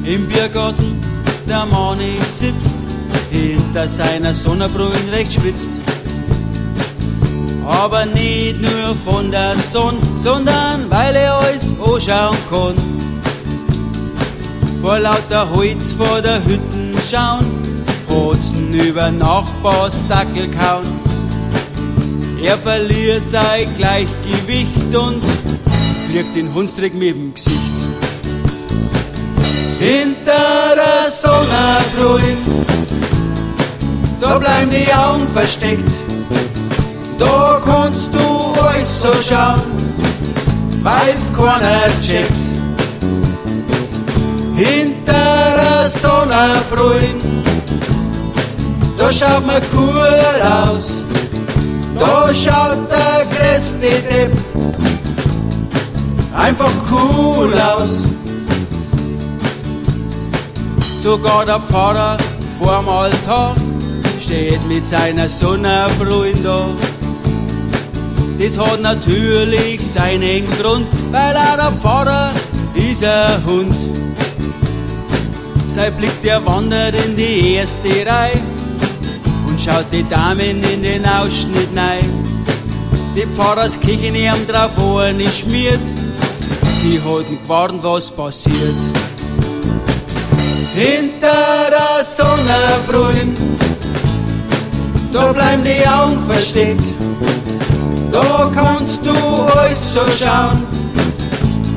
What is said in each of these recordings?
Im Biergarten der Mani sitzt, hinter seiner Sonnenbrille recht schwitzt. Aber nicht nur von der Sonne, sondern weil er alles anschauen kann. Vor lauter Holz vor der Hütten schauen, hat's ihn über Nachbars Dackel kauen. Er verliert sein Gleichgewicht und fliegt den Hundstrick mit dem Gesicht. Hinter der Sonnenbrille, da bleiben die Augen versteckt. Da kannst du alles so schauen, weil's keiner checkt. Hinter der Sonnenbrille, da schaut man gut aus, da schaut der größte Depp einfach cool aus. Sogar der Pfarrer vorm Altar steht mit seiner Sonnenbrille da. Das hat natürlich seinen Grund, weil auch der Pfarrer ist ein Hund. Sein Blick, der wandert in die erste Reihe und schaut die Damen in den Ausschnitt rein. Die Pfarrerskirche in ihm drauf schmiert, sie hatten gewarnt, was passiert. Hinter der Sonnenbrille, da bleiben die Augen versteckt. Da kannst du alles so schauen,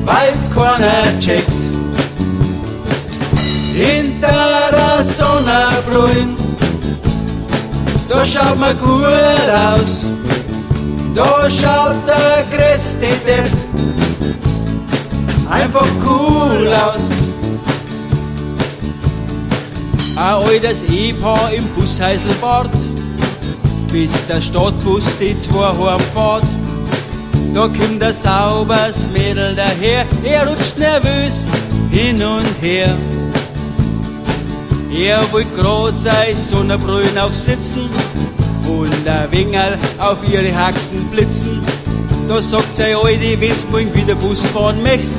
weil's keiner checkt. Hinter der Sonnenbrille, da schaut man gut aus, da schaut der größte Depp einfach cool aus. Ein altes Ehepaar im Bushäuselbad, bis der Stadtbus die zwei heimfährt. Da kommt ein sauberes Mädel daher, er rutscht nervös hin und her. Er wollt grad sein Sonnenbrüllen aufsitzen und ein Wingerl auf ihre Haxen blitzen. Da sagt sie Alte, wenn's morgen wieder Bus fahren möchtest,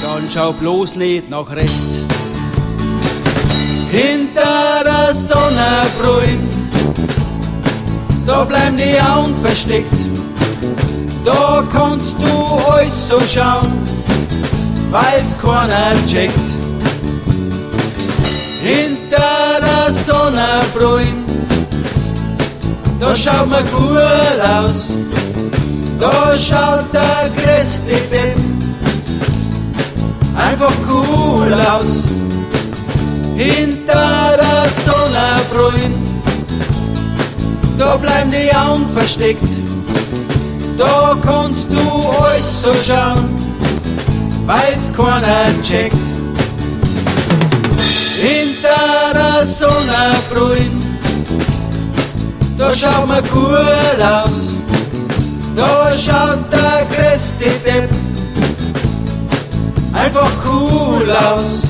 dann schau bloß nicht nach rechts. Hinter der Sonnenbrille, da bleiben die Augen versteckt. Da kannst du alles so schauen, weil's keiner checkt. Hinter der Sonnenbrille, da schaut man gut aus, da schaut der größte Depp einfach cool aus. Hinter der Sonnenbrille, da bleiben die Augen versteckt. Da kannst du alles so schauen, weil's keiner checkt. Hinter der Sonnenbrille, da schaut man gut aus, da schaut der größte Depp einfach cool aus.